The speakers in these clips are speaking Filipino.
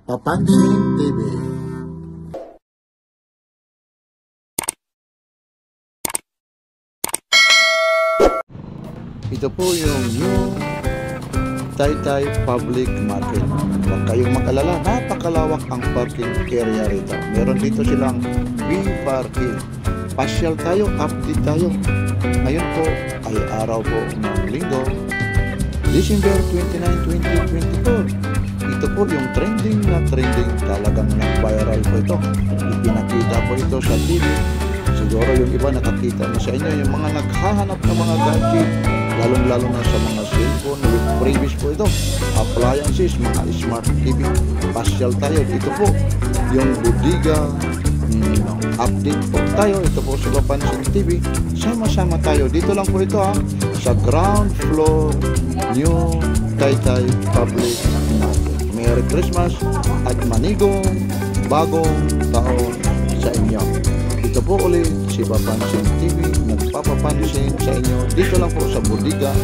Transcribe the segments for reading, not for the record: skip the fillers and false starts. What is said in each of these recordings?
Papansin TV. Ito po yung new Taytay Public Market. Huwag kayong mag-alala, napakalawak ang parking area rito. Meron dito silang B-parking. Pasyal tayo, update tayo. Ngayon po ay araw po ng linggo, December 29, 2024. Ito po yung trending na trending, talagang nag-viral po ito. Ipinakita po ito sa TV. Siguro yung iba nakakita na sa inyo, yung mga naghahanap ng mga gadget, lalong-lalo na sa mga cellphone with previous po ito, appliances, mga smart TV. Pasyal tayo, dito po yung bodega. Update po tayo, ito po sa Papansin TV. Sama-sama tayo, dito lang po ito sa ground floor new Taytay Public Market. Merry Christmas at manigong bagong taon sa inyo. Ito po ulit si Papansin TV, nagpapapansin sa inyo dito lang po sa bodega.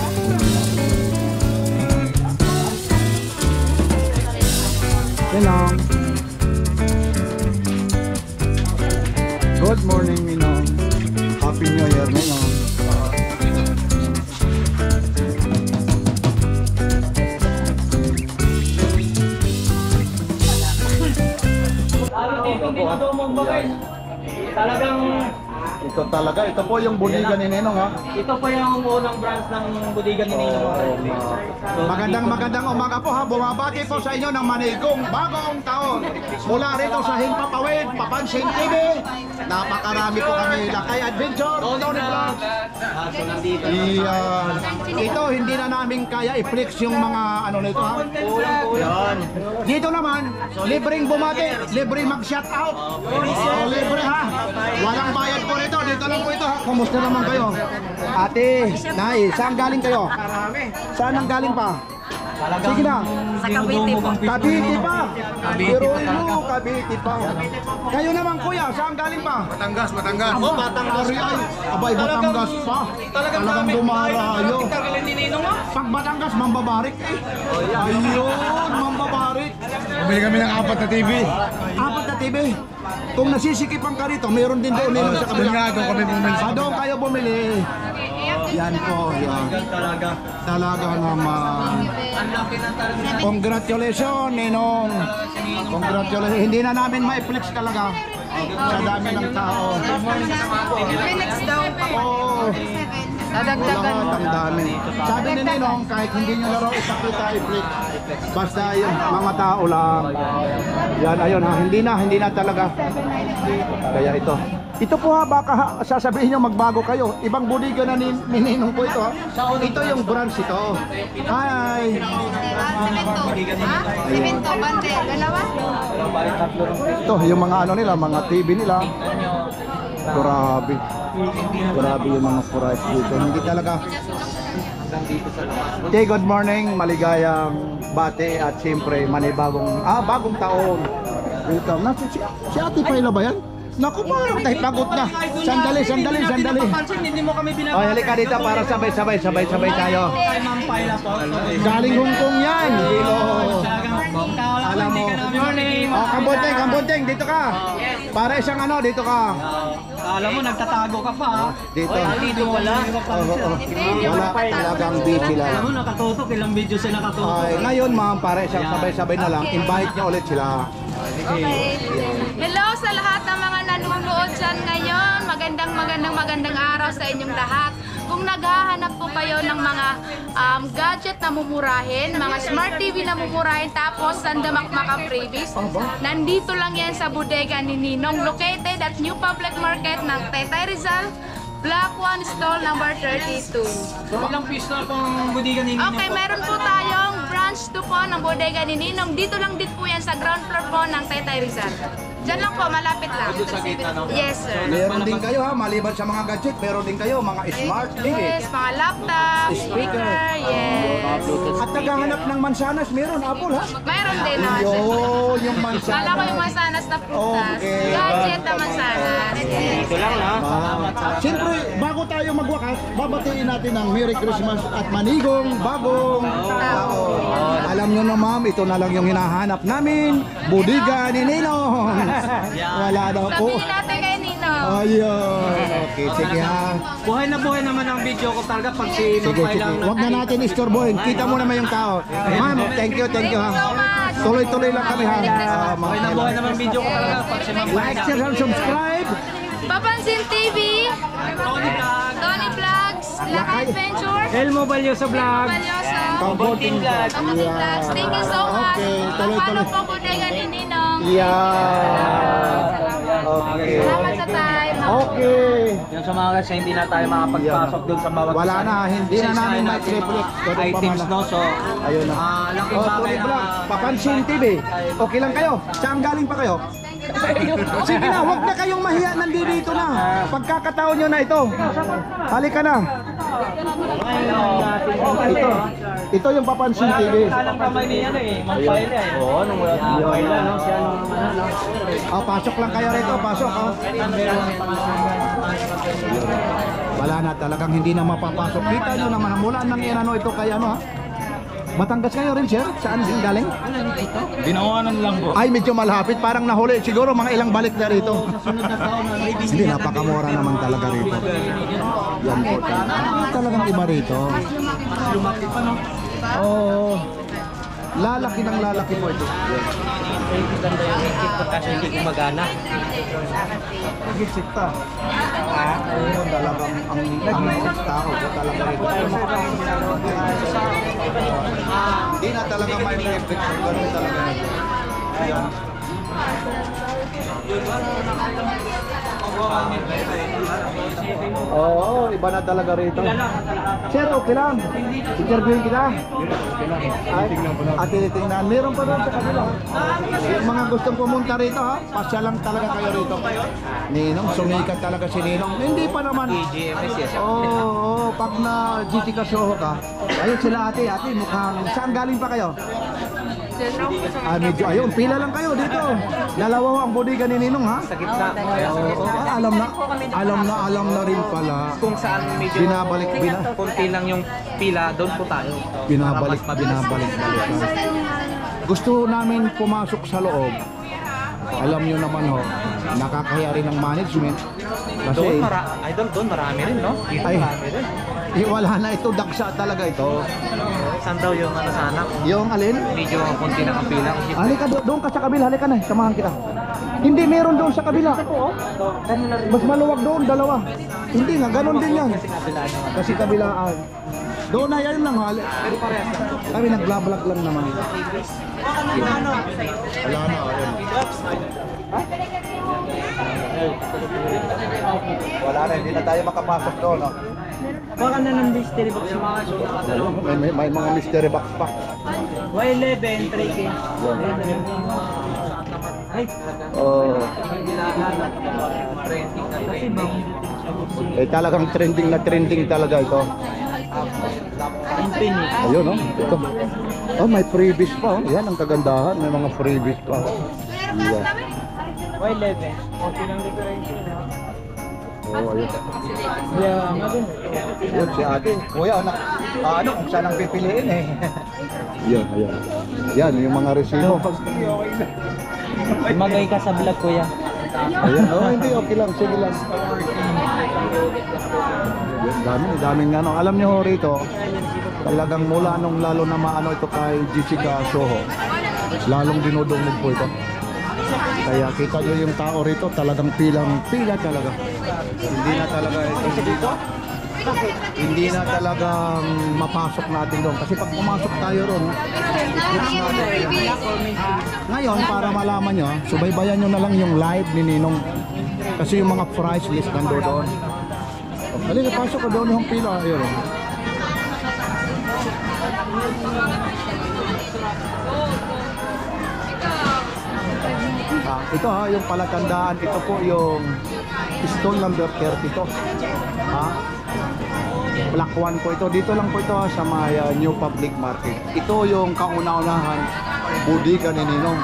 Hello. Good morning, Ninong. Happy New Year, Ninong. Talagang Ito talaga, ito po yung bodega ni Ninong ito po yung unang branch ng bodega ni Ninong. Magandang umaga po ha. Bumabati po sa inyo ng manigong bagong taon. Mula rito sa Himpapawid, Papansin TV. Napakarami po kami Lakay Adventure. Tony Vlog. So nandito. Ito hindi na namin kaya i-flex yung mga ano nito ha. Yan. Dito naman, libreng bumati, libreng mag-shout out. Libre ha. Walang bayad po rito. Dito lang po ito ha. Kumusta naman kayo? Ate, Nay, saan galing kayo? Saan ang galing pa? Sige na. Sa Cavite po. Cavite pa. Biruin mo, Cavite pa. Kayo naman kuya, saan galing pa? Batangas. Batangas pa. Abay, Batangas pa. Talagang dumarayo. Pag Batangas, mambabarik eh. Ayun, mambabarik. Bumili kami ng 4 na TV. 4 na TV. Kung nasisikipan ka rito, mayroon din doon nila sa Doon nga, kabila. doon kami bumili. Doon kayo bumili. Yan po, yan. Talaga naman. Congratulations, Ninong. Congratulations. Hindi na namin ma-flex talaga. Sa dami ng tao. Phoenix daw po. Oo. Dadagdagan. Lahat ang dami. Sabi ni Ninong, kahit hindi nyo laro ipakita i-flex. Basta yung mga tao lang. Yan, ayun ha. Hindi na talaga. Kaya ito. Ito po ha, baka sasabihin nyo magbago kayo. Ibang bodega na ni Ninong po ito ha. Ito yung branch ito. Hi! Simento, bande, dalawa? Ito, yung mga ano nila, mga TV nila. Grabe. Grabe yung mga price dito. Hindi talaga. Okay, good morning. Maligayang bate at siyempre manibagong bagong taon. Dito. Si Ate Paila ba yan? Naku, parang tayo pagod na. Sandali. Hindi mo kami Oh, halika dito para sabay tayo. Kay Ma'am Paila po. Galing Hong Kong yan. Alam mo. Morning. Oh, Kambunteng, dito ka. Para isang ano, dito ka. Alam mo, nagtatago ka pa. Dito. Dito wala. Wala talagang busy Alam mo, lang. nakatutok. Ilang video sila nakatutok. Ay, ngayon ma'am, para isang sabay-sabay na lang, invite niyo ulit sila. Okay. Hello sa lahat ng mga nanonood dyan ngayon. Magandang araw sa inyong lahat. Kung naghahanap po kayo ng mga gadget na mumurahin, mga smart TV na mumurahin, tapos sandamakmakang freebies, nandito lang yan sa bodega ni Ninong, located at New Public Market ng Taytay Rizal, Block 1 Stall number 32. So, ilang piece na pang bodega ni Ninong? Okay, meron po tayong branch 2 po ng bodega ni Ninong. Dito lang din po yan sa ground floor po ng Taytay Rizal. Diyan lang po, malapit lang. Yes, sir. Meron din kayo ha, maliban sa mga gadget, meron din kayo mga smart TV. Yes, mga laptop, speaker, yes. At naghahanap ng mansanas, meron Apple ha? Mayroon din naman, sir. Yun, yung Kala ko yung mansanas. mansanas na prutas. Okay. Gadget na mansanas. Yes. Ito lang na. Siyempre, bago tayo magwakas, babatiin natin ang Merry Christmas at manigong bagong taon. Alam nyo ano ma'am, ito na lang yung hinahanap namin. Budiga ni Ninong. Wala daw po. Sabihin natin kay Ninong. Ayun. Okay, sige ha. Buhay na buhay naman ang video ko talaga pag si Sige, sige. Huwag na natin istorbohin. Kita mo naman yung tao. Ma'am, thank you ha. Tuloy-tuloy lang kami ha. Buhay na buhay naman ang video ko talaga pag si Ma'am Like, share, and subscribe. Papansin TV, Tony Vlogs, Lakay Adventure, Elmo Balyoso Vlog. Balyoso, Kaboting vlog. Kamuting Vlogs. Thank you so much. Okay, tuloy-tuloy. Napalo po bodega ni Ninong. Yeah. Okay. Salamat sa time. Okay. Yung sa mga kasi hindi na tayo makapagpasok doon sa bawat Wala na, hindi na namin may ma-triplet. items, no? So, Ayun na. laking Oh, bagay Tony na Vlog, Papansin TV. Okay lang kayo? Saan galing pa kayo? Sige na, huwag na kayong mahiya, nandito na. Pagkakataon nyo na ito. Halika na. Ito yung Papansin TV. Alam kamay niya Ma'am Paila Oo, nung wala Paila, no? Siya nung Pasok lang kayo rito, pasok. Wala na, talagang hindi na mapapasok. Kita nyo naman, mula nang inano ito kay ano ha? Batangas kayo rin, sir? Saan din galing? Binawanan lang po. Ay, medyo malapit. Parang nahuli. Siguro mga ilang balik na rito. Hindi, napakamura naman talaga rito. Yan po. Talagang iba rito. lumaki pa, no? Oo. Lalaki ng lalaki po ito. Ganda yung higit ko kasi hindi gumagana. Higit pa. Ayun, talagang ang tao ko talaga rito. Hindi na talaga may reflection. Ganun talaga ito. Ayan. Oo, iba na talaga rito. Sir, okay lang. Interviewin kita. Ay, tinitingnan. Meron pa rin sa kanila. Yung mga gustong pumunta rito ha, pasya lang talaga kayo rito. Ninong, sumikat talaga si Ninong. Hindi pa naman. Oo, pag na GT Kasoho ka. Ayun sila ate, mukhang saan galing pa kayo? Medyo ayun, pila lang kayo dito. Dalawa ang bodega ni Ninong ha. Sa gitna. Oo, alam na rin pala. Kung saan medyo konti lang yung pila, doon po tayo. Binabalik. Gusto namin pumasok sa loob. Alam nyo naman ho, nakakahiya rin ng management. Kasi, Doon marami rin, no? Dito Ay. marami rin. wala na ito, daksa talaga ito. Saan daw yung sana? Yung alin? Medyo konti lang ang pila. Halika doon ka sa kabila, halika na, samahan kita. Hindi, meron doon sa kabila. Mas maluwag doon, dalawa. Hindi nga, ganun din yan. Kasi kabilaan. Doon na yan lang, kami nagblablag lang naman. Wala na, ayun. Wala na, hindi na tayo makapasok doon, no? Baka na ng mystery box yung mga May mga mystery box pa. Y11, 3K. Ay, Oh, kasi bang talagang trending na trending talaga ito. Infinix. Ayun, no? Ito. Oh, may freebies pa, oh. Yan ang kagandahan, may mga freebies pa. Yan. Y11. Okay lang differential. Oh, ayun. Yeah, Yun si ate. Kuya, kung saan ang pipiliin eh. Yan, ayan. Yan, yung mga resibo. Magay ka sa vlog, kuya. Ayan, oh, hindi, okay lang, sige lang. Yan, daming ano. Alam niyo ho rito, talagang mula nung lalo na maano ito kay Jessica Soho, lalong dinudungog po ito. Kaya kita nyo yung tao rito, talagang pila talaga. Hindi na talaga ito dito. Hindi na talagang mapasok natin doon. Kasi pag pumasok tayo ron, ngayon para malaman nyo, subaybayan nyo na lang yung live ni Ninong. Kasi yung mga price list nando doon. Halika, pasok ko doon yung pila. Ayun. Ito ha, yung palatandaan, ito po yung stall number 32. Ha? Black 1 po ito. Dito lang po ito ha, sa may New Public Market. Ito yung kauna-unahan bodega ni Ninong.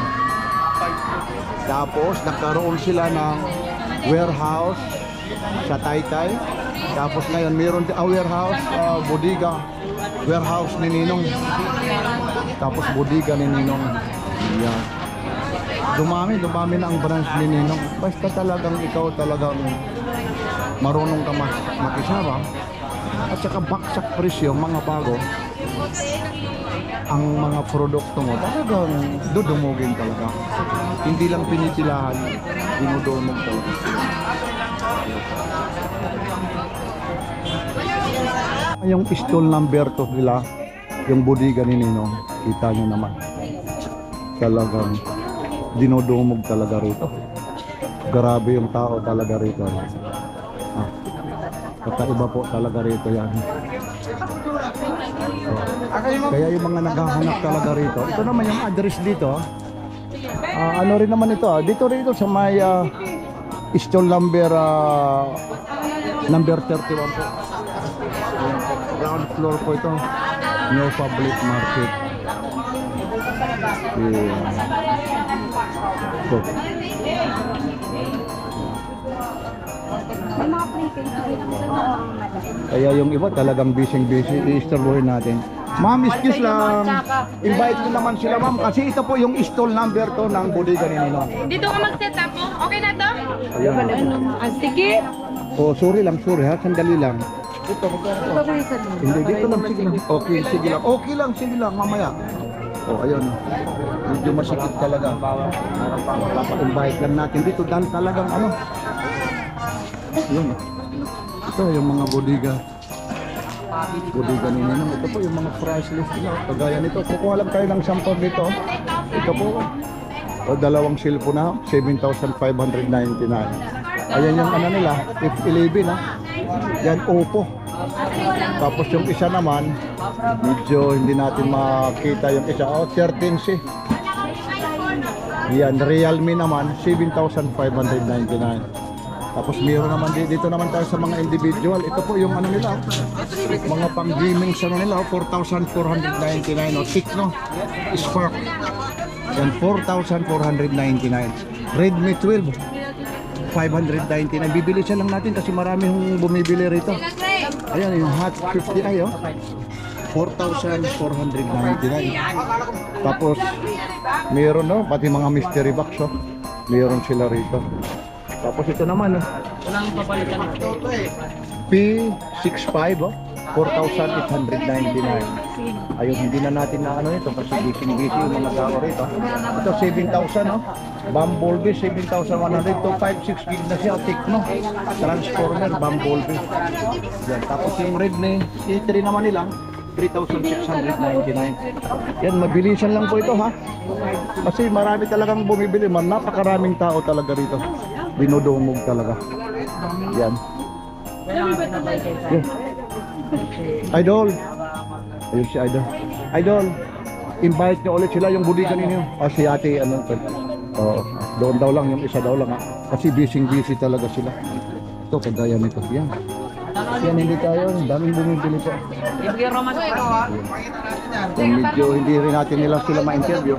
Tapos nagkaroon sila ng warehouse sa Taytay. Tapos ngayon mayroon din warehouse, bodega, warehouse ni Ninong. Tapos bodega ni Ninong. Yan. Dumami na ang branch ni Ninong. Basta talagang ikaw talagang marunong ka makisama. At saka baksak presyo, mga bago. Ang mga produkto mo talagang dudumugin talaga. Hindi lang pinitilahan, dinudumog talaga. Yung stall number 2 nila, yung bodega ni Ninong, kita nyo naman. Talagang dinudumog talaga rito. Grabe yung tao talaga rito. Kakaiba po talaga rito yan. Kaya yung mga naghahanap talaga rito. Ito naman yung address dito. Ano rin naman ito. Dito sa may stall number 31 po. Ground floor po ito. New Public Market. Kaya yung iba talagang busy, i-istorbohin natin. Ma'am, excuse lang. Invite ko naman sila, ma'am, kasi ito po yung stall number 2 ng bodega ni Ninong. Dito ka mag-set up po? Okay na to? Ayan. Sige. Oh, sorry ha, sandali lang. Hindi, dito lang, sige lang. Okay, sige lang. Okay lang, sige lang, mamaya. Oh, ayun. Medyo masikip talaga. Papa-invite lang natin dito. Dan talagang ano. Yun. Ito yung mga bodega. Bodega ni Ninong. Ito po yung mga price list nila. Kagaya nito. Kukuha lang tayo ng sample dito. Ito po. O, dalawang cellphone na. 7,599. Ayan yung ano nila. F11 ha. Yan, Oppo. Tapos yung isa naman, medyo hindi natin makita yung isa. Oh, 13C. Yan, Realme naman, 7,599. Tapos meron naman dito naman tayo sa mga individual. Ito po yung ano nila, mga pang gaming sa nila, 4,499. O, Tecno Spark. Yan, 4,499. Redmi 12. 599. Bibili siya lang natin kasi marami hong bumibili rito. Ayan yung Hot 50i oh. 4,499. Tapos meron no, pati mga mystery box oh. Meron sila rito. Tapos ito naman oh. P65 oh. 4,899. Ayun, hindi na natin na ano ito kasi busy yung mga tao rito. Ito 7,000 oh. Bumblebee 7,100 to 5-6 gig na siya. Tecno Transformer Bumblebee. Yan. Tapos yung Redmi C3 naman nila 3,699. Yan, mabilisan lang po ito ha. Kasi marami talagang bumibili man. Napakaraming tao talaga rito. Dinudumog talaga. Yan. Yan. Idol. Ayun si Idol. Idol, invite nyo ulit sila yung bodega ninyo. Si ate, ano to. Doon daw lang, yung isa daw lang. Kasi busy talaga sila. Ito, kagaya nito. Yan. Yan, hindi tayo. Daming bumibili po. Yung medyo hindi rin natin nila sila ma-interview.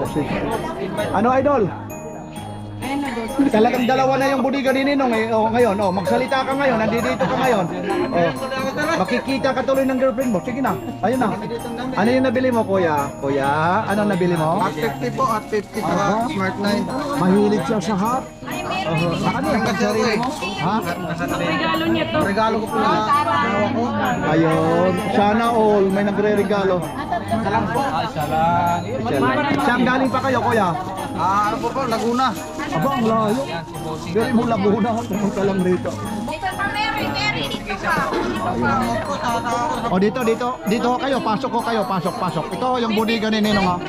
Kasi, ano Idol? Talagang dalawa na yung bodega ni Ninong eh. Oh, ngayon, oh, magsalita ka ngayon, nandito ka ngayon. Oh, makikita ka tuloy ng girlfriend mo. Sige na, ayun na. Ano yung nabili mo, kuya? Kuya, ano nabili mo? Hot 50 po, Hot 50 sa Smart 9. Mahilig siya sa hot. Ano yung sarili mo? Ha? Regalo niya to. Regalo ko po na ginawa ko. Ayun, sana all may nagre-regalo. Salam po. Saan galing pa kayo, kuya? Ano po, Laguna. Aba, ang layo. Pero mo Laguna, pumunta lang rito. O dito kayo, pasok ko kayo, pasok. Ito yung bodega ni Ninong ha.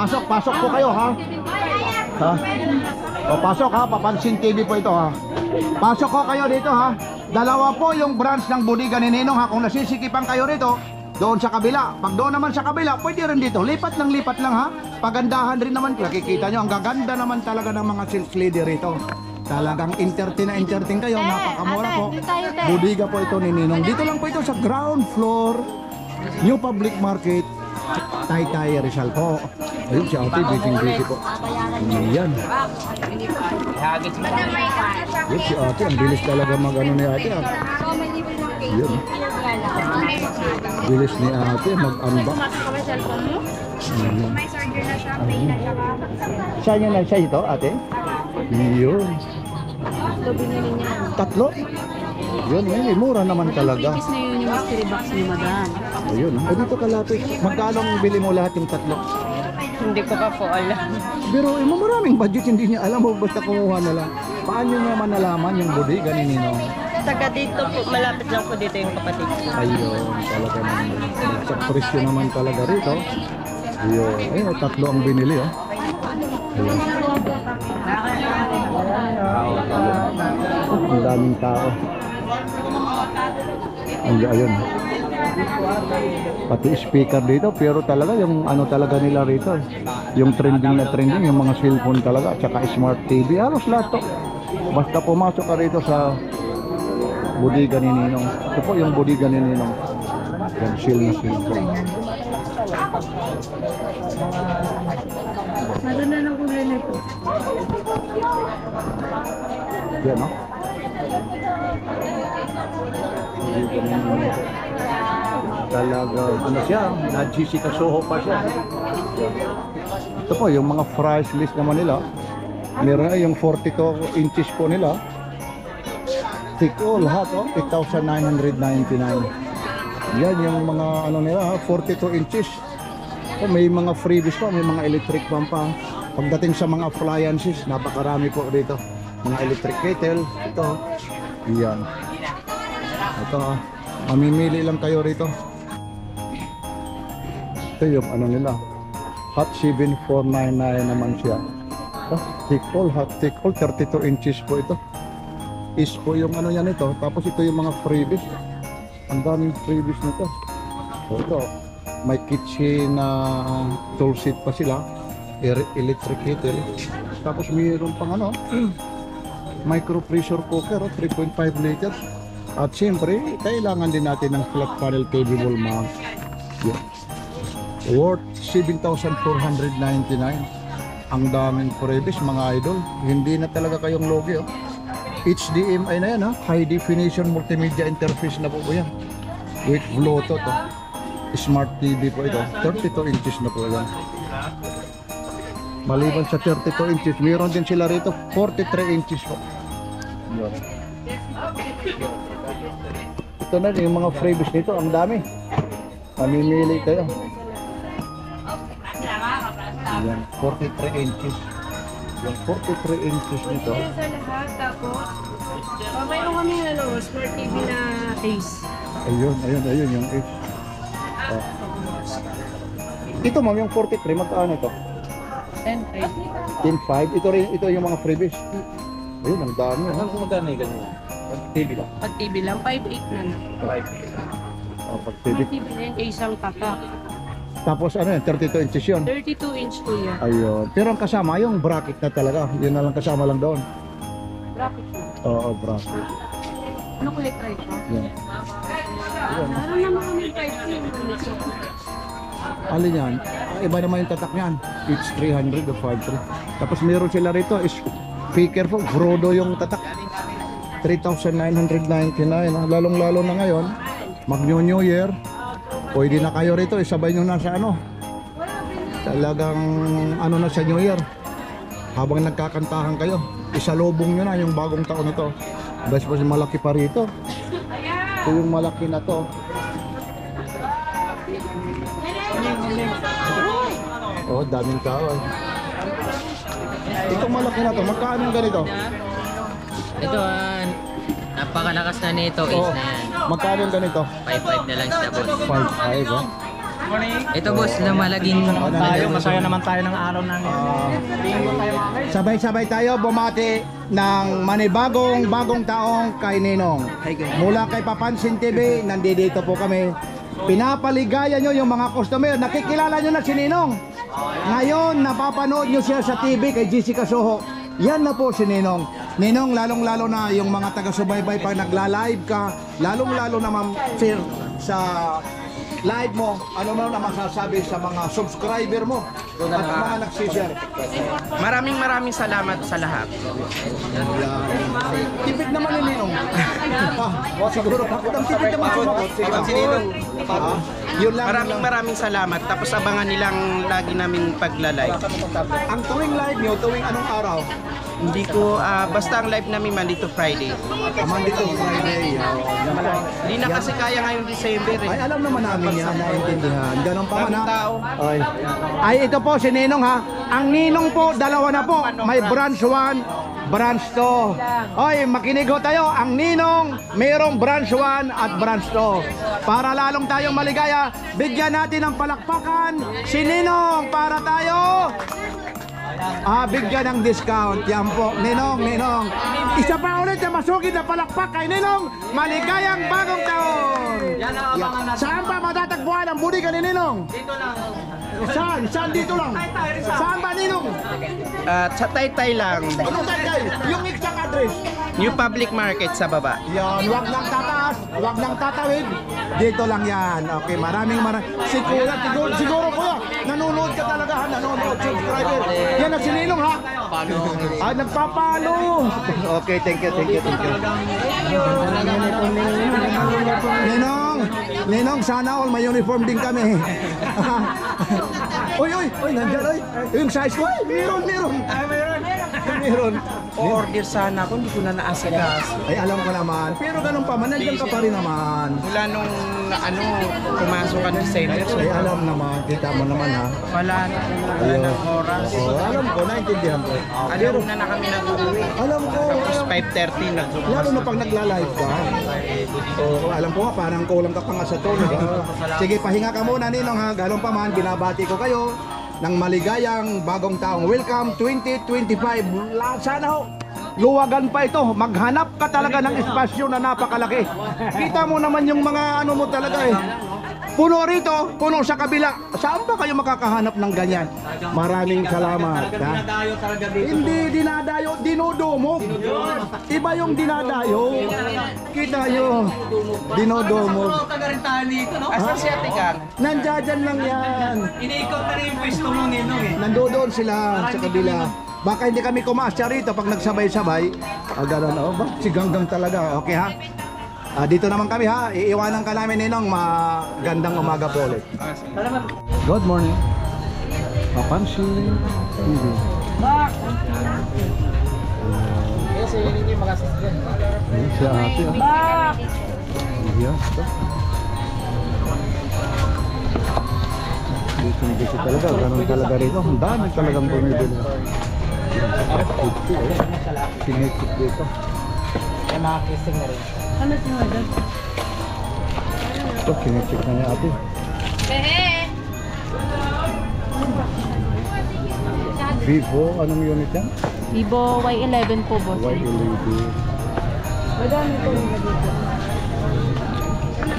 Pasok po kayo ha. Ha? O pasok ha, Papansin TV po ito ha. Pasok ko kayo dito ha. Dalawa po yung branch ng bodega ni Ninong ha. Kung nasisikipan kayo rito, doon sa kabila. Pag doon naman sa kabila, pwede rin dito. Lipat lang ha. Pagandahan rin naman. Nakikita nyo, ang gaganda naman talaga ng mga sales lady rito. Talagang entertain kayo. Napakamura po. Bodega po ito ni Ninong. Dito lang po ito sa ground floor, New Public Market, Taytay Rizal po. Ayun si ate, busy po. Yan. Yan si ate, ang bilis talaga mag-ano ni ate. Yan. Bilis ni ate mag-unbox. May cellphone mo? May charger na siya, may na siya. Saan yun siya ito, ate? Yun. Binili niya. Tatlo? Yun, mura naman talaga. Tapos na yun yung mystery box ni Madam. Ayun, dito kalapit. Magkano ang bili mo lahat yung tatlo? Hindi ko pa po alam. Pero maraming budget, hindi niya alam mo, basta kumuha na lang. Paano niya man nalaman yung bodega ni Ninong? Taga dito po, malapit lang po dito yung kapatid ko. Ayun, talaga naman. Sa presyo naman talaga rito. Ayun, ayun, tatlo ang binili, oh. Ayun. Ang daming tao. Ayun. Pati speaker dito, pero talaga yung ano talaga nila rito, yung trending na trending, yung mga cellphone talaga, tsaka smart TV, halos lahat to. Basta pumasok ka rito sa bodega ni Ninong. Ito po yung bodega ni Ninong. Yan, shield na cellphone. Maganda ng kulay na ito. Yan, no? Bodega ni Ninong. Talaga, ano siya, na-GC Soho pa siya. Ito po, yung mga price list naman nila. Meron ay yung 42 inches po nila. Thick all lahat, oh, 8,999. Yan yung mga ano nila, 42 inches. Oh, may mga freebies pa, may mga electric pump pa. Pagdating sa mga appliances, napakarami po dito. Mga electric kettle, ito. Yan. Ito, mamimili lang kayo rito. Ito yung ano nila, Hot 7499 naman siya. Thick all, hot thick all, 32 inches po ito. Is po yung ano yan ito. Tapos ito yung mga freebies. Ang daming freebies nito. Ito, may kitchen na tool set pa sila, electric kettle. Tapos mayroon pang ano, micro pressure cooker, 3.5 liters. At siyempre, kailangan din natin ng flat panel TV wall mount. Yeah. Worth 7,499. Ang daming freebies mga idol. Hindi na talaga kayong logi, oh. HDMI na yan, ha? High definition multimedia interface na po yan. With Bluetooth, oh. Smart TV po ito. 32 inches na po yan. Maliban sa 32 inches, mayroon din sila rito 43 inches po. Yan. Ito na yung mga freebies nito, ang dami. Mamimili kayo. Yan, 43 inches. Yung 43 inches nito. Sa lahat, tapos, mayroon kami smart TV na case. Ayun yung age. Oh. Ito ma'am, yung 43, magkano ito? 10.5. Ito yung mga freebies. Ayun, ang dami. Ano kung magkano yung ganyan? TV lang. Pag TV lang, 5.8 na na. 5. Oh, pag TV. Smart TV na yan, isang tatak. Tapos ano yan, 32 inches yun. 32 inch po yan. Ayun. Pero ang kasama, yung bracket na talaga. Yun na lang kasama lang doon. Bracket po. Oo, bracket. Ano kulit try po? Yan. Ayun. Meron naman kami 5 Alin yan? Iba naman yung tatak niyan. It's 300 o 5.3. Tapos meron sila rito, is speaker po. Frodo yung tatak. 3,999. Lalong-lalo na ngayon. Mag-New Year. Pwede na kayo rito. Isabay nyo na sa ano. Talagang ano na sa New Year. Habang nagkakantahan kayo. Isalubong nyo na yung bagong taon na to. Bas malaki pa rito. Ito yung malaki na to. Oh, daming tao. Itong malaki na to, magkano yung ganito? Ito, napakalakas na nito, Oh, is na yan. magkano yung ganito? 5.5 na lang siya, boss. 5.5, oh. Ito, boss, lumalaging... Masaya naman tayo ng araw ng Sabay-sabay tayo bumati ng bagong taong kay Ninong. Mula kay Papansin TV, nandito po kami. Pinapaligaya nyo yung mga customer. Nakikilala nyo na si Ninong. Ngayon, napapanood nyo siya sa TV kay Jessica Soho. Yan na po si Ninong. Ninong, lalong-lalo na yung mga taga-subaybay pag nagla-live ka, lalong-lalo na ma'am, sir, sa live mo, ano mo na masasabi sa mga subscriber mo at mga nagsishare? Maraming salamat sa lahat. Tipid naman ni Ninong. Siguro, ang tipid naman si Ninong. Yun lang. Maraming salamat. Tapos abangan nilang lagi naming pagla-live. Ang tuwing live nyo, tuwing anong araw? Hindi ko, basta ang live namin Monday to Friday. Monday to Friday. Hindi na kasi kaya ngayong December Ay, eh. alam naman namin yan, naiintindihan. Ganon pa man Maraming ha. tao. Ay, ito po si Ninong ha. Ang Ninong po, dalawa na po. May branch 1, branch 2. Oy, makinig ho tayo. Ang Ninong, mayroong branch 1 at branch 2. Para lalong tayong maligaya, bigyan natin ng palakpakan si Ninong para tayo bigyan ng discount. Yan po, Ninong. Isa pa ulit na masugid na palakpak kay Ninong. Maligayang bagong taon. Saan ba matatagpuan ang budiga ni Ninong? Dito lang. Saan dito lang? Saan ba, Ninong? Sa Taytay lang. Ano tayo? Yung exact address. New Public Market sa baba. Yan, wag lang tataas, wag lang tatawid. Dito lang yan. Okay, maraming siguro kuya, nanonood ka talaga ha, nanonood, subscriber. Yan na si Ninong ha. Nagpapalo. Okay, thank you. Ninong, sana all may uniform din kami. Uy, nandiyan, oy. Yung size ko, meron. Order sana ako, hindi ko na naasikas. Ay, alam ko naman. Pero ganun pa man, nandiyan ka pa rin naman. Mula nung pumasok ka December. Ay, alam naman. Kita mo naman ha. Wala na oras. Alam ko, naintindihan ko. Alam na kami nag-uwi. Alam ko. Tapos 5:30 nagbukas. Lalo na pag nagla-live ka. Alam ko nga, parang kulang ka pa nga sa tono. Sige, pahinga ka muna, Ninong ha. Ganun pa man, binabati ko kayo ng maligayang bagong taong welcome 2025. Sana ho, luwagan pa ito. Maghanap ka talaga ng espasyo na napakalaki. Kita mo naman yung mga ano mo talaga eh. Puno rito, puno sa kabila. Saan ba kayo makakahanap ng ganyan? Maraming salamat. Ha? Hindi dinadayo, dinodomo. Iba yung dinadayo. Kita nyo, dinodomo. Asan si Ate Kang? Nandiyan lang yan. Iniikot na rin yung pwesto mo, Ninong eh. Nandoon sila sa kabila. Baka hindi kami kumasya rito pag nagsabay-sabay. Gano'n, ba? Si Ganggang talaga. Okay ha? Dito naman kami ha. Iiwanan ka namin, Ninong. Magandang umaga po ulit. Good morning. Papansin TV. Ayan si ate. Yes. Busy talaga. Ganun talaga rito. Ang dami talagang bumibili. Sinisip dito. May mga kissing na rin. Ito, sinisip na niya ate. Vivo, anong unit yan? Vivo Y11 po, boss. Y11.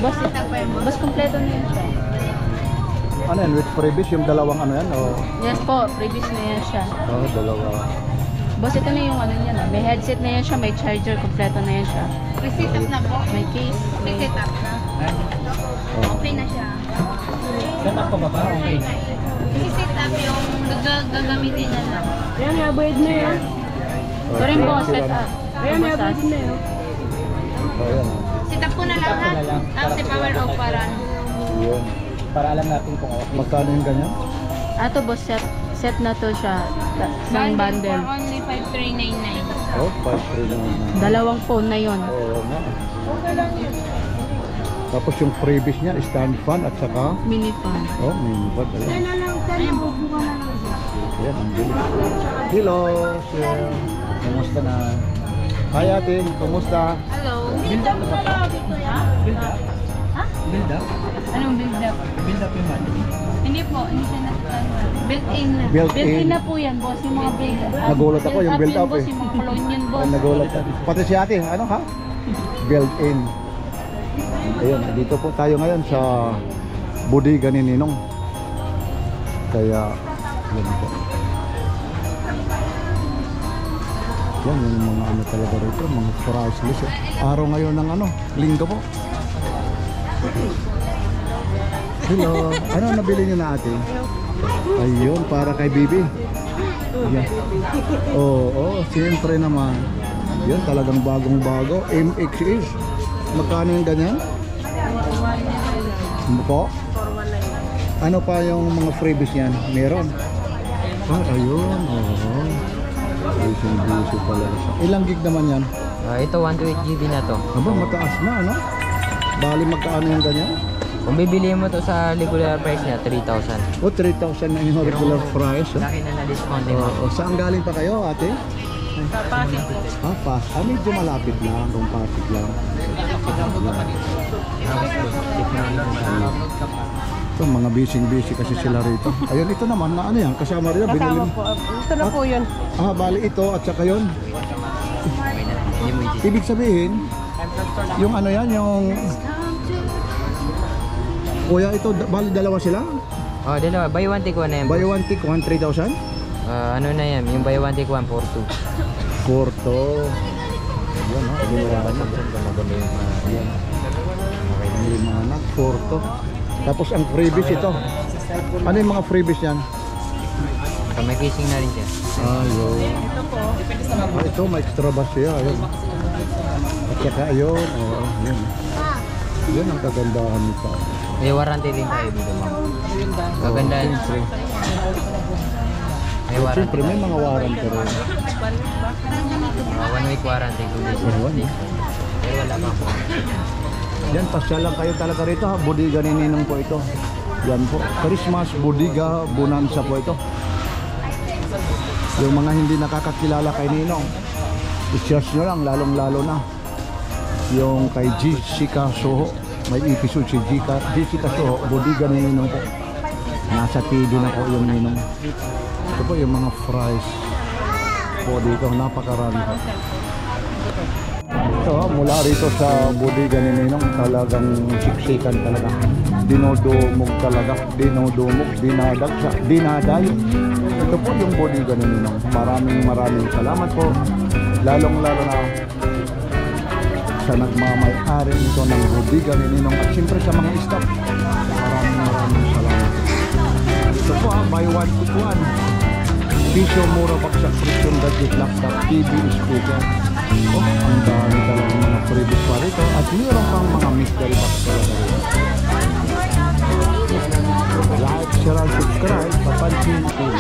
Boss, kompleto na yan siya. Ano yan, with previous yung dalawang ano yan? O, Yes po, previous na yan siya. dalawa. Boss, ito na yung ano niya na. May headset na yan siya, may charger, kompleto na yan siya. May setup na po. May case. May setup na. Okay na siya. Setup ko ba ba? Okay. I-setup yung gagamitin niya na. Ayan, nabayad na yan. Ito rin po, setup. Ayan, nabayad na yan. Ayan. Setup ko na lang ha. Tapos i-power off para ano. Yun. Para alam natin kung okay. Magkano yung ganyan? Ato boss, set na to siya. Isang bundle. For only 5,399. Oh, 5,399. Dalawang phone na yon. Oo nga. Tapos yung previous niya, stand fan at saka, Mini phone. mini bag. Ayan na lang, tayo. Bubuka na lang. Ayan, ang bilis. Hello, sir. Kumusta na? Hi ate, kumusta? Hello. Build up na lang. Ha? Build up? Anong build up? Build up yung money. Hindi po, hindi siya built-in na. Built-in. Built-in na po yan, boss. Yung mga build up. Nagulat ako, yung build up boss, eh. yung mga cologne yun, boss. Nagulat ka. Pati si ate, ano ha? Built-in. Ayun, dito po tayo ngayon sa bodega ni Ninong. Kaya, yan po. Yan, yung mga ano talaga rito, mga priceless. Araw ngayon ng ano, linggo po. Hello, ano nabili niyo na ate? Ayun, para kay Bibi. Yan. Oo, siyempre naman. Yan, talagang bagong bago. MXS. Magkano yung ganyan? Ano po? Ano pa yung mga freebies yan? Meron? Ah, ayun. Oo. Busy pala. Ilang gig naman yan? Ito 128 GB na to. Aba, mataas na, ano? Bali, magkaano yung ganyan? Kung bibili mo to sa regular price niya, 3,000. O, 3,000 na yung regular price. Oh. Laki na na-discount din mo. Saan galing pa kayo, ate? Pasig po. Ah, Pasig. Ah, medyo malapit lang. Kung Pasig lang. Ito, mga busy kasi sila rito. Ayun, ito naman, na ano yan? Kasama rin, binili. Ito na po yun. Ah, bali ito at saka yun. Ibig sabihin, yung ano yan, yung... Kuya, ito, bali dalawa sila? Oh, dalawa. Buy one take one na yan. Buy one take one, 3,000? Ano na yan? Yung buy one take one, 4,200. Porto. Yan, ha? Ginawa ka na. Yan. Limanag, Porto. Tapos ang freebies ito. Ano yung mga freebies yan? So, may casing na rin siya. Ayun. Ah, ito, may extra bass siya. Ayun. At saka ayun. Oo, yun. Yan ang kagandahan nito. May warranty din tayo dito, ma'am. Kagandahan. May warranty. Siyempre, may mga warranty rin. 1 week warranty. 2 days warranty. Pero wala pa po. Yan, pasya lang kayo talaga rito ha. Bodega ni Ninong po ito. Yan po. Christmas Bodega Bonanza po ito. Yung mga hindi nakakakilala kay Ninong, i-search nyo lang, lalong-lalo na yung kay Jessica Soho. May episode si Jessica Soho, Bodega ni Ninong po. Nasa TV na po yung Ninong. Ito po yung mga fries po dito, napakarami po. Ito, mula rito sa bodega ni Ninong, talagang siksikan talaga. Dinodumog talaga, dinadayo. Ito po yung bodega ni Ninong. Maraming salamat po. Lalong-lalo na sa nagmamay-ari nito ng bodega ni Ninong at siyempre sa mga staff. Maraming salamat. Ito po buy one take one. Piso mura baksak presyon gadget laptop TV speaker. Oh, ang dami talaga mga freebies pa rito at mayroon pang mga mystery box talaga rito. Like, share, and subscribe. Papansin TV.